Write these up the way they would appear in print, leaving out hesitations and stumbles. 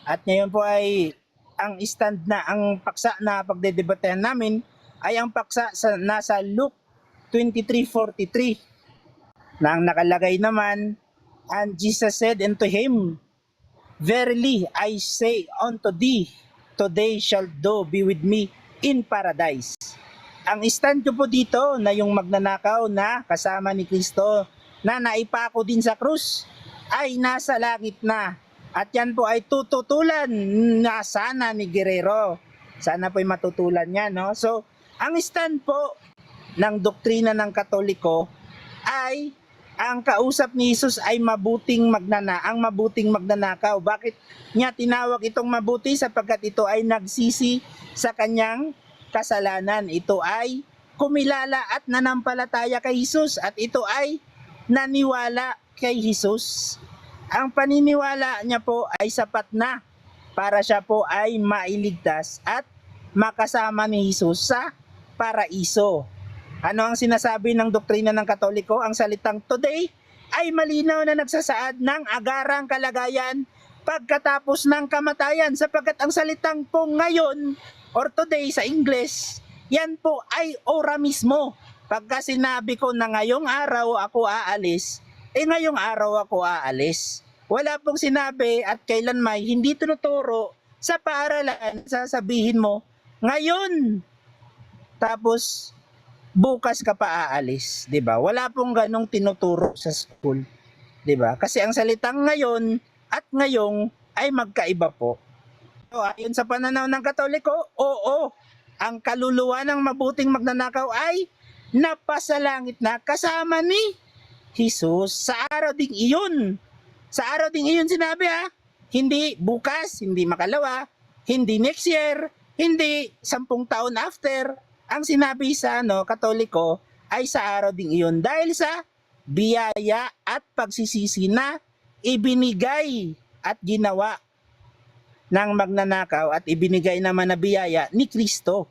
At ngayon po ay ang paksa na pagdedebatehan namin ay ang paksa nasa Luke 23:43 na ang nakalagay naman, and Jesus said unto him, Verily I say unto thee, today shalt thou be with me in paradise. Ang stand ko po dito na yung magnanakaw na kasama ni Kristo na naipako din sa krus ay nasa langit na. At yan po ay tututulan na sana ni Guerrero. Sana po ay matutulan niya, no? So, ang stand po ng doktrina ng Katoliko ay ang kausap ni Jesus ay ang mabuting magnanakaw. Bakit niya tinawag itong mabuti? Sapagkat ito ay nagsisi sa kanyang kasalanan. Ito ay kumilala at nanampalataya kay Jesus at ito ay naniwala kay Jesus. Ang paniniwala niya po ay sapat na para siya po ay mailigtas at makasama ni Jesus sa paraiso. Ano ang sinasabi ng doktrina ng Katoliko? Ang salitang today ay malinaw na nagsasaad ng agarang kalagayan pagkatapos ng kamatayan, sapagkat ang salitang po ngayon or today sa English, yan po ay ora mismo. Pagka sinabi ko na ngayong araw ako aalis, ngayong araw ako aalis. Wala pong sinabi at kailan may hindi tinuturo sa paaralan, sasabihin mo ngayon tapos bukas ka pa aalis, 'di ba? Wala pong ganong tinuturo sa school, 'di ba? Kasi ang salitang ngayon at ngayong ay magkaiba po. So, ayon sa pananaw ng Katoliko, oo, ang kaluluwa ng mabuting magnanakaw ay napasalangit na kasama ni Jesus sa araw ding iyon. Sa araw ding iyon sinabi hindi bukas, hindi makalawa, hindi next year, hindi 10 taon after. Ang sinabi sa Katoliko ay sa araw ding iyon dahil sa biyaya at pagsisisi na ibinigay at ginawa ng magnanakaw at ibinigay naman na biyaya ni Kristo.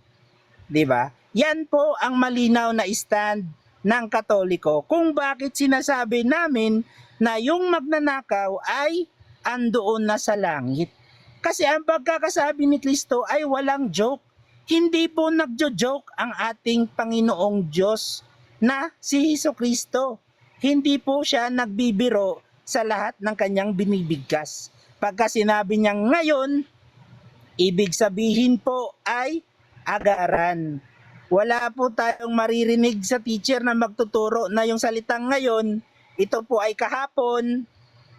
'Di ba? Yan po ang malinaw na stand ng Katoliko kung bakit sinasabi namin na yung magnanakaw ay andoon na sa langit. Kasi ang pagkakasabi ni Kristo ay walang joke. Hindi po nagjo-joke ang ating Panginoong Diyos na si Hesukristo. Hindi po siya nagbibiro sa lahat ng kanyang binibigkas. Pagka sinabi niya ngayon, ibig sabihin po ay agaran. Wala po tayong maririnig sa teacher na magtuturo na yung salitang ngayon, ito po ay kahapon,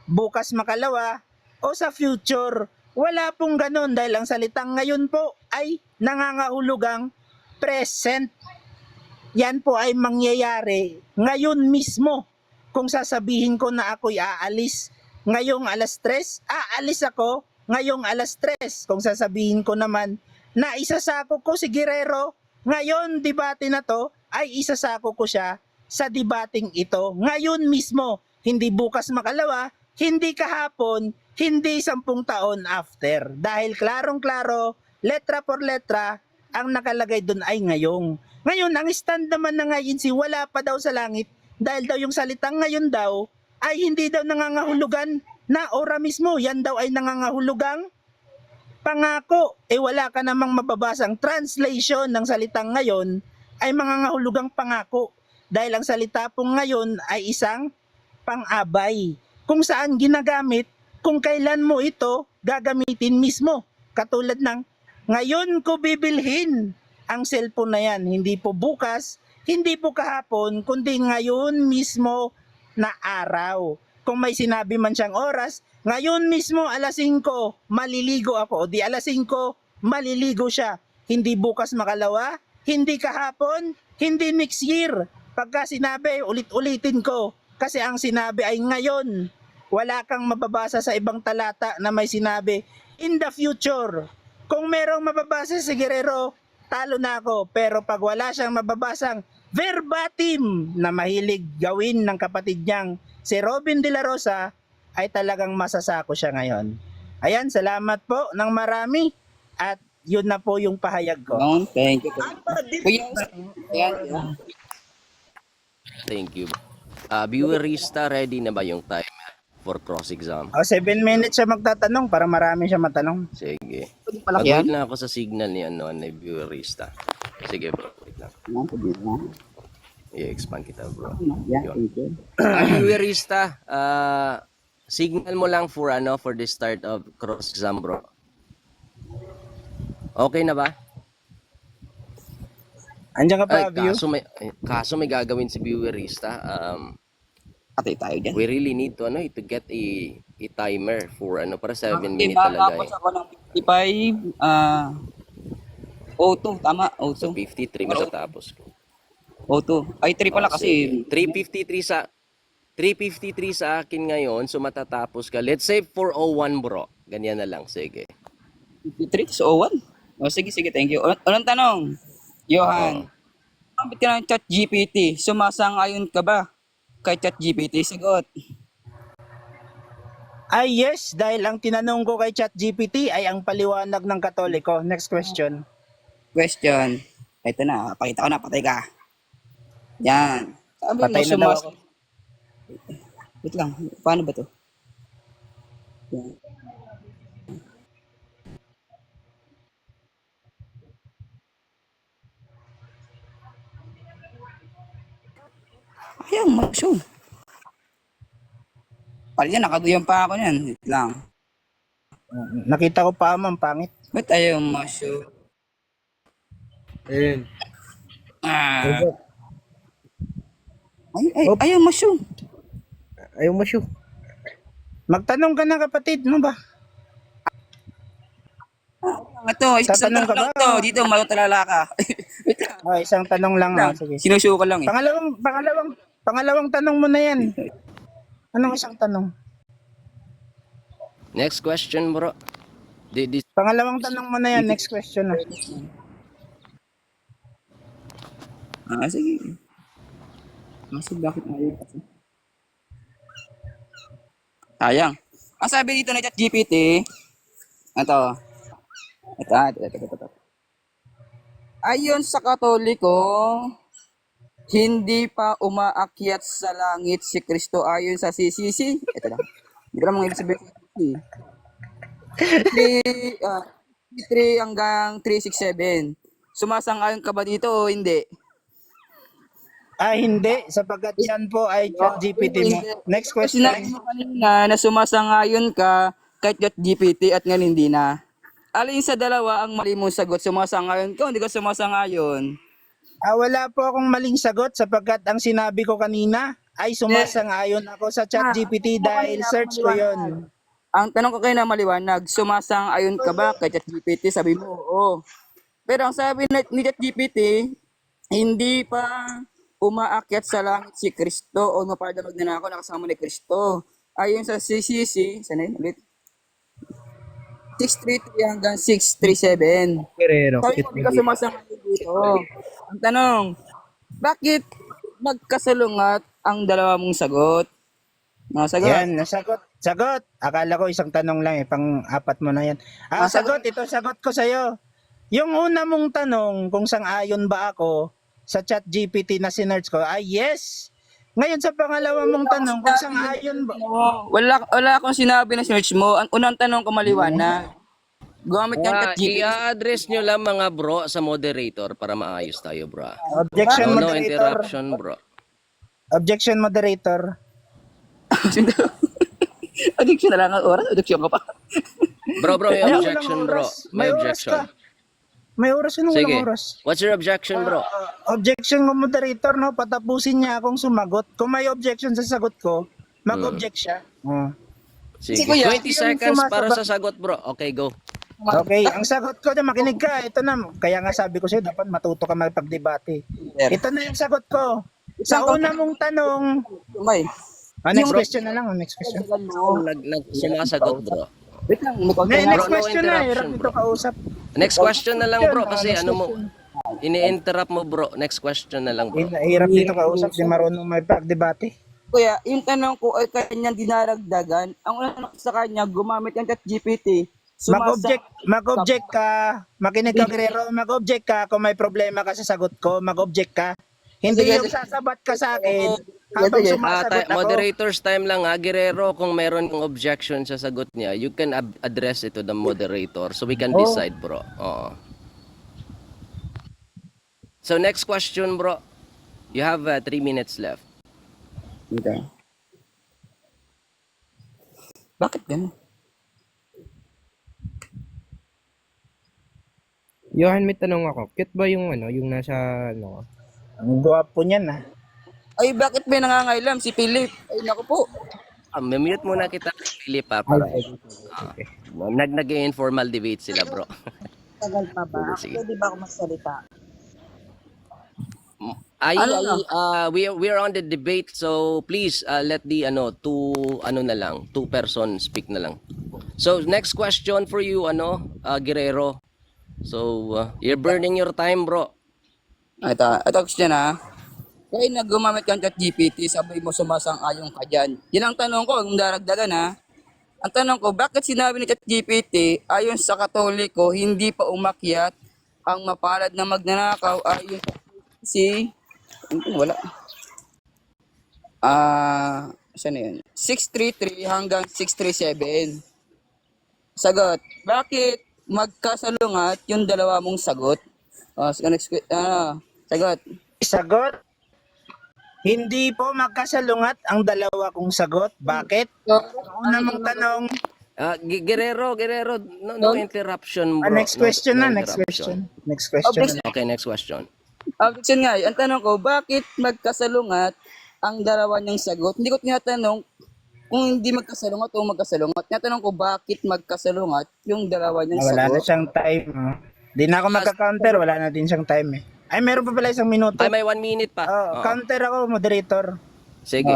bukas makalawa, o sa future. Wala pong ganon dahil ang salitang ngayon po ay nangangahulugang present. Yan po ay mangyayari ngayon mismo. Kung sasabihin ko na ako'y aalis ngayong alas 3, aalis ako ngayong alas 3. Kung sasabihin ko naman na isasako ko si Guerrero ngayon debate na to, ay isasako ko siya sa debating ito ngayon mismo. Hindi bukas makalawa, hindi kahapon, hindi 10 taon after. Dahil klarong-klaro, letra por letra, ang nakalagay doon ay ngayong. Ngayon, ang stand naman na ngayon wala pa daw sa langit dahil daw yung salitang ngayon daw ay hindi daw nangangahulugan na ora mismo. Yan daw ay nangangahulugang pangako. Wala ka namang mababasang translation ng salitang ngayon ay mangangahulugang pangako. Dahil ang salita pong ngayon ay isang pang-abay. Kung saan ginagamit, kung kailan mo ito gagamitin mismo. Katulad ng, ngayon ko bibilhin ang cellphone na yan. Hindi po bukas, hindi po kahapon, kundi ngayon mismo na araw. Kung may sinabi man siyang oras, ngayon mismo alas 5, maliligo ako. O di alas 5, maliligo siya. Hindi bukas makalawa, hindi kahapon, hindi next year. Pagka sinabi, ulit-ulitin ko. Kasi ang sinabi ay ngayon. Wala kang mababasa sa ibang talata na may sinabi, in the future. Kung merong mababasa si Guerrero, talo na ako. Pero pag wala siyang mababasang verbatim na mahilig gawin ng kapatid niyang si Robin De La Rosa, ay talagang masasako siya ngayon. Ayan, salamat po ng marami. At yun na po yung pahayag ko. Thank you. Thank you. Viewerista, ready na ba yung timer for cross-exam. 7 minutes siya magtatanong para marami siya matanong. Sige. Pwede palaki yan. Mag-wait lang ako sa signal ni viewerista. Sige bro, wait lang. Yan, pwede yan. I-expand kita bro. Yan, Yun. thank you. Viewerista, signal mo lang for the start of cross-exam bro. Okay na ba? Andiyan ka pa, Ay, view? kaso may gagawin si viewerista. Patay tayo dyan. We really need to get a timer for para 7 Okay, minutes talaga matapos eh. ako ng 55, O2, tama, So O2. 53 matatapos ko. O2. Ay, 3 pala kasi. 353 sa akin ngayon, so matatapos ka. Let's say 401 bro. Ganyan na lang, sige. 53 so O1. O, sige, thank you. Anong tanong? Johan, kapit ka ng ChatGPT, sumasang-ayon ka ba kay ChatGPT? Sagot. Ay yes, dahil ang tinanong ko kay ChatGPT ay ang paliwanag ng Katoliko. Next question. Question. Ito na, pakita ko na, patay ka. Yan. Sabi Patay mo, na daw ako. Wait lang, paano ba to? Yan. Ayun, mag-show. Pali yan, nakaduyan pa ako niyan. Wait lang. Nakita ko pa, ma'am, pangit. Ba't ayaw ma-show? Ayun. Ayaw ma-show. Ayaw mo show. Magtanong ka na, kapatid, no ba? Ito, isang Tatanong tanong ka lang ba? to. Dito, matutalala ka. Wait lang. Isang tanong lang. Sige. Sinushow ko lang eh. Pangalawang tanong mo na yan. Anong isang tanong? Next question bro. Pangalawang tanong mo na yan. Next question na. Sige. Kasi bakit ayaw kasi? Sayang. Ang sabi dito ng ChatGPT, ito. Ayon sa Katoliko, hindi pa umaakyat sa langit si Kristo ayon sa CCC. Ito lang. Hindi ko lang mga ibig sabihin sa CCC. 3 hanggang 367. Sumasang-ayon ka ba dito o hindi? Hindi. Sapagkat yan po ay ChatGPT mo. Next Kasi question. sinabi mo kanina na sumasang-ayon ka kay ChatGPT at ngayon hindi na. Alin sa dalawa ang mali mong sagot? Sumasang-ayon ka o hindi ka sumasang-ayon? Wala po akong maling sagot sapagkat ang sinabi ko kanina ay sumasang-ayon ako sa ChatGPT dahil search ko yon. Ang tanong ko kayo na maliwanag, sumasang-ayon ka ba kay ChatGPT? Sabi mo, oo. Pero ang sabi ni ChatGPT, hindi pa umaakyat sa langit si Kristo o mapadamag na ako nakasama ni Kristo. Ayon sa CCC, sana yun ulit? 633 hanggang 637. Guerrero. Sabi mo, hindi ka sumasang-ayon dito. Ang tanong, bakit magkasalungat ang dalawa mong sagot? Sagot. Yan, nasagot. Sagot. Akala ko isang tanong lang pang-apat mo na yan. Sagot. Ito sagot ko sa'yo. Yung una mong tanong kung sang-ayon ba ako sa ChatGPT na sinearch ko, yes. Ngayon sa pangalawa mong tanong kung sang-ayon ba? Wala akong sinabi na search mo. Ang unang tanong ko maliwanag. Gumamit ng ChatGPT. I-address nyo lang mga bro sa moderator para maayos tayo bro. Objection, No moderator. interruption bro. Objection, moderator. Addiction na lang ang oras. Addiction ka pa. Bro, may Ayaw, objection walang bro. oras. May May oras objection. ka. May oras yun, Sige. walang oras. What's your objection bro? Objection ko, moderator, no? Patapusin niya akong sumagot. Kung may objection sa sagot ko, mag-object siya. Sige. Kuya, 20 seconds para sumasabak- sa sagot bro. Okay, go. Okay, ang sagot ko, makinig ka. Ito na, kaya nga sabi ko sa'yo, dapat matuto ka magpagdebate. Ito na yung sagot ko. Sa una mong tanong, May. next question na lang, next question. Sumasagot bro. Wait lang. May Next no question na, interruption, hirap ito kausap. Next question na lang bro kasi Next ano mo question. ini-interrupt mo bro. Next question na lang bro. Hirap dito kausap, di marunong may pagdebate. Kuya, yung tanong ko ay kanyang dinaragdagan. Ang unang tanong ko sa kanya, gumamit ng ChatGPT. Mag-object ka, makinig ka, Guerrero, mag-object ka kung may problema ka sa sagot ko, mag-object ka. Hindi Sige, yung sige. sasabat ka sa akin Sige, habang sige. sumasagot ako. Moderator's time lang ha, Guerrero, kung meron yung objection sa sagot niya, you can address it to the moderator so we can Oh. decide, bro. Oo. So next question, bro. You have 3 minutes left. Okay. Bakit ganun? Johan, may tanong ako. Cute ba yung ano, yung nasa ano? Ang gwapo niyan ah. Ay, bakit may nangangailam si Philip? Ay, naku po. Mute muna kita, Philip, ha, Ay, para okay. nag-informal debate sila, bro. Tagal pa ba? Sige. Pwede ba ako magsalita? We are on the debate, so please let the two person speak na lang. So next question for you, Guerrero. So you're burning your time, bro. Ito question ha. Kaya na gumamit ka ng ChatGPT, sabi mo sumasang-ayon ka dyan. Yan ang tanong ko, kung daragdagan ha. Ang tanong ko, bakit sinabi ni ChatGPT, ayon sa Katoliko, hindi pa umakyat ang mapalad na magnanakaw ayon si... Wala. Saan na yun? 633 hanggang 637. Sagot, bakit magkasalungat yung dalawa mong sagot? Sagot. Sagot, hindi po magkasalungat ang dalawa kong sagot. Bakit? Una mong tanong, Guerrero, no interruption, bro. next question No next interruption. question. Next question. Okay, next question. Objection nga, ang tanong ko, bakit magkasalungat ang dalawa niyang sagot? Hindi ko tinatanong kung hindi magkasalungat o magkasalungat. Tinatanong ko, bakit magkasalungat yung dalawa niyang Wala na sagot? siyang time. Di na ako magka-counter, wala na din siyang time eh. Ay, meron pa pala isang minuto. Ay, may 1 minute pa. Oo. Counter ako, moderator. Sige.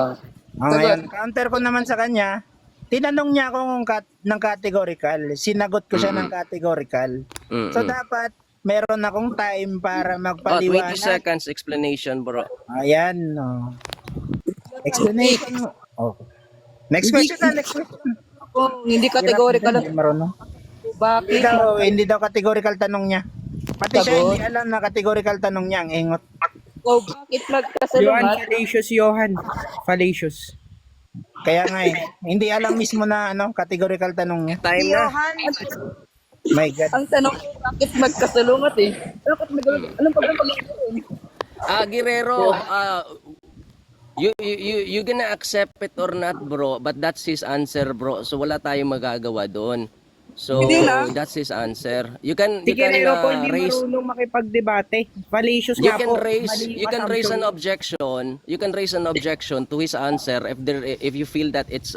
Ngayon, counter ko naman sa kanya. Tinanong niya ako ng categorical. Sinagot ko siya ng categorical. Mm-mm. So, dapat meron akong time para 20 magpaliwanag. seconds explanation, bro. Ayan. Explanation. Okay. Next question na, next question. Kung hindi categorical, Hindi marunong. bakit? Hindi daw categorical tanong niya. Pati siya Sagot. hindi alam na categorical tanong niya. Ang ingot. O bakit Johan, magkasalungat? fallacious, Johan. Fallacious. Kaya nga eh. Hindi alam mismo na categorical tanong niya. Time na. Johan, My God. Ang tanong ko, bakit magkasalungat eh? Anong pagkakagawin? Guerrero, you gonna accept it or not, bro, but that's his answer, bro. So wala tayong magagawa doon. So Hindi na. that's his answer. You can Si Guerrero po, hindi raise marunong makipagdebate. Fallacious you nga can po. raise Mali you can raise an assumption. objection to his answer if you feel that it's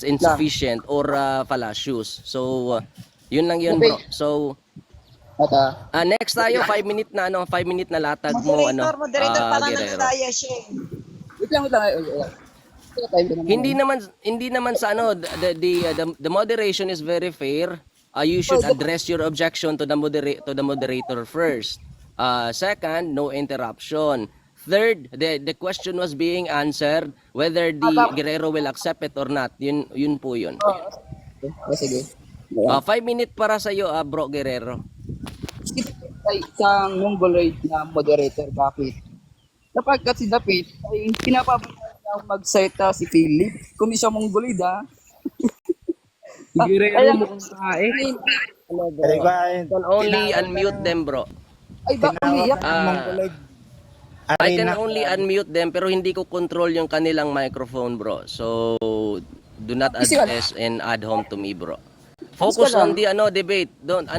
insufficient or fallacious. So yun lang yun, bro. So next tayo 5 minute na 5 minute na latag mo moderator pala ng Guerrero. Daya siya. Wait lang. Hindi naman sa the moderation is very fair. You should address your objection to the moderator first. Second, no interruption. Third, the question was being answered whether the Guerrero will accept it or not. Yun po yun. Sige. 5 minute para sa iyo, bro Guerrero. Ay, isang mongoloid na moderator, bakit? Napagkat si David ay pinapabayaan niyang magsalita si Philip. Kung di siya mongoloid Si Guerrero mukhang tae. Can only unmute them, bro. Ay, bakit umiyak? I can only unmute them pero hindi ko control yung kanilang microphone, bro. So do not address and add home to me, bro. Focus on the debate. Don't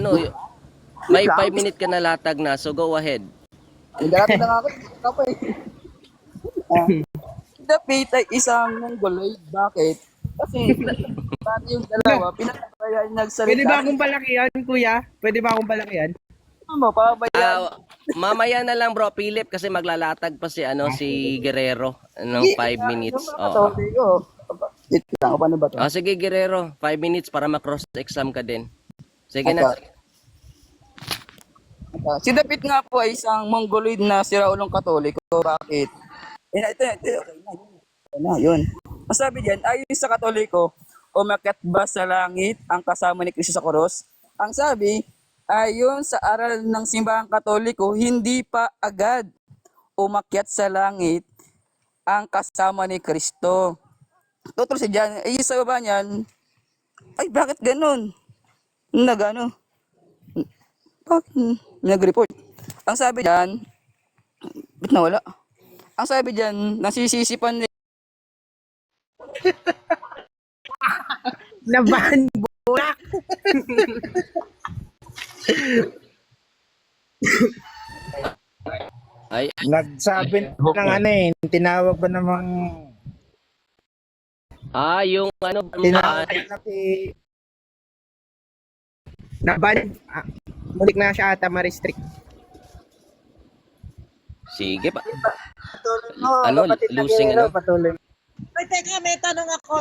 may 5 minute ka na latag na, so go ahead. Hindi natin na ako eh. Si David ay isang mongoloid. Bakit? Kasi pati yung dalawa, pinapabayaan niyang nagsalita. Pwede ba akong palakihan, kuya? Pwede ba akong palakihan? Ano mo, papabayaan? Mamaya na lang, bro, Philip, kasi maglalatag pa si si Guerrero ng 5 minutes. Oo. Wait lang, paano ba to? Sige, Guerrero, 5 minutes para ma-cross exam ka din. Sige na. Si David nga po ay isang mongoloid na siraulong katoliko. Bakit? Ito, okay na. Yun. Ang sabi diyan, ayon sa katoliko, umakyat ba sa langit ang kasama ni Kristo sa krus? Ang sabi, ayon sa aral ng simbahang katoliko, hindi pa agad. umakyat sa langit ang kasama ni Kristo. Totoo si John, eh, sa baba niyan, ay bakit ganun? Nagano? Bakit nag-report? Ang sabi diyan, bit nawala. Ang sabi diyan, nasisisipan ni Naban bulak. Ay, Nagsabi ng ano eh, tinawag ba namang yung ano, tinawag na si Naban. Mulik na siya ata ma-restrict. sige pa. patuloy mo, Ano, kapatid na losing Guerrero, ano? patuloy mo. Ay, teka, may tanong ako.